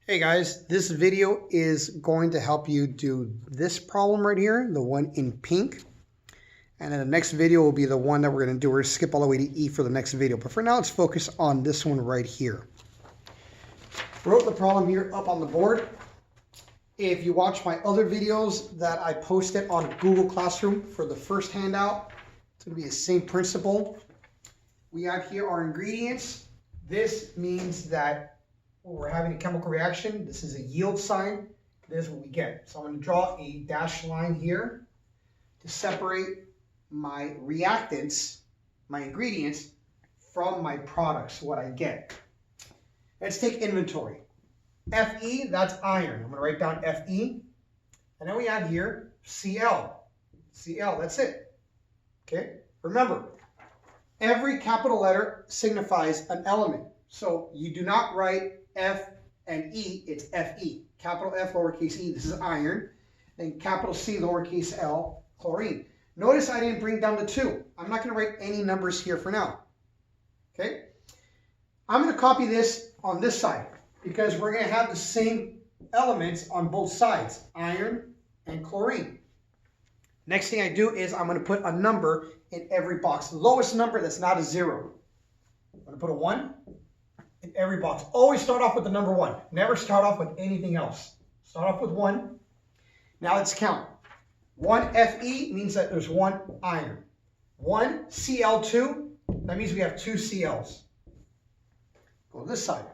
Hey guys, this video is going to help you do this problem right here, the one in pink. And then the next video will be the one that we're going to do. We're going to skip all the way to E for the next video. But for now, let's focus on this one right here. Wrote the problem here up on the board. If you watch my other videos that I posted on Google Classroom for the first handout, it's going to be the same principle. We have here our ingredients. This means that we're having a chemical reaction. This is a yield sign. This is what we get. So I'm going to draw a dashed line here to separate my reactants, my ingredients, from my products, what I get. Let's take inventory. Fe, that's iron. I'm going to write down Fe. And then we have here Cl. Cl, that's it. Okay? Remember, every capital letter signifies an element. So you do not write F and E, it's Fe. Capital F, lowercase e, this is iron. Then capital C, lowercase l, chlorine. Notice I didn't bring down the 2. I'm not going to write any numbers here for now. Okay? I'm going to copy this on this side because we're going to have the same elements on both sides, iron and chlorine. Next thing I do is I'm going to put a number in every box. The lowest number that's not a 0. I'm going to put a 1. In every box. Always start off with the number 1. Never start off with anything else. Start off with 1. Now let's count. 1 Fe means that there's 1 iron. 1 Cl2, that means we have 2 Cls. Go to this side.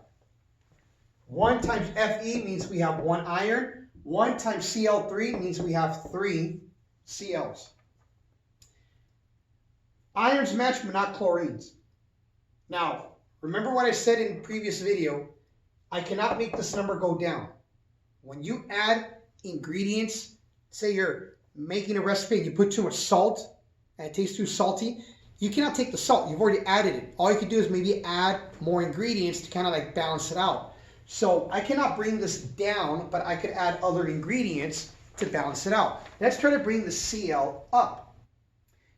1 times Fe means we have 1 iron. 1 times Cl3 means we have 3 Cls. Irons match, but not chlorines. Now, remember what I said in the previous video, I cannot make this number go down. When you add ingredients, say you're making a recipe and you put too much salt and it tastes too salty, you cannot take the salt. You've already added it. All you can do is maybe add more ingredients to kind of like balance it out. So I cannot bring this down, but I could add other ingredients to balance it out. Let's try to bring the Cl up.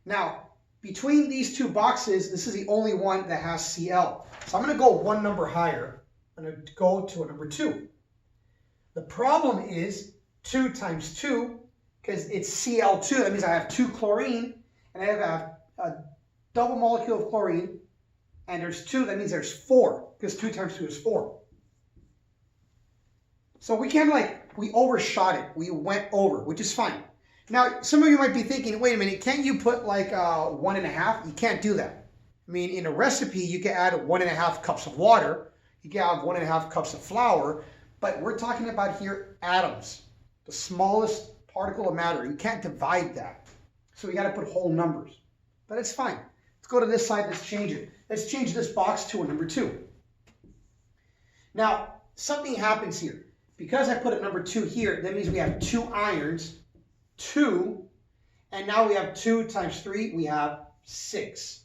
Now, between these two boxes, this is the only one that has Cl. So I'm going to go one number higher. I'm going to go to a number 2. The problem is 2 times 2, because it's Cl2. That means I have 2 chlorine, and I have a double molecule of chlorine, and there's 2. That means there's 4, because 2 times 2 is 4. So we kind of we overshot it. We went over, which is fine. Now, some of you might be thinking, wait a minute, can't you put like 1.5? You can't do that. I mean, in a recipe, you can add 1.5 cups of water. You can add 1.5 cups of flour. But we're talking about here atoms, the smallest particle of matter. You can't divide that. So we got to put whole numbers. But it's fine. Let's go to this side. Let's change it. Let's change this box to a number 2. Now, something happens here. Because I put a number 2 here, that means we have 2 irons. 2, and now we have 2 times 3, we have 6.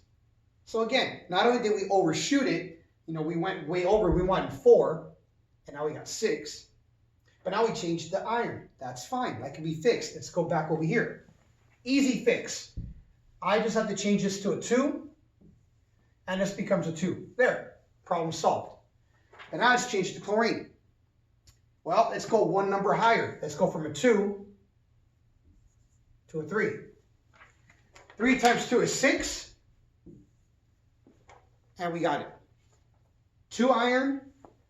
So again, not only did we overshoot it, we went way over, we wanted 4, and now we got 6. But now we changed the iron. That's fine, that can be fixed. Let's go back over here. Easy fix. I just have to change this to a 2, and this becomes a 2. There, problem solved. And now let's change it to chlorine. Well, let's go one number higher. Let's go from a 2 to a 3. 3 times 2 is 6. And we got it. 2 iron,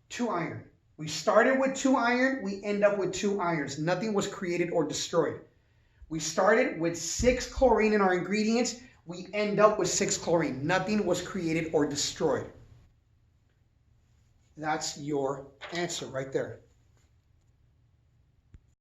2 iron. We started with 2 iron, we end up with 2 irons. Nothing was created or destroyed. We started with 6 chlorine in our ingredients, we end up with 6 chlorine. Nothing was created or destroyed. That's your answer right there.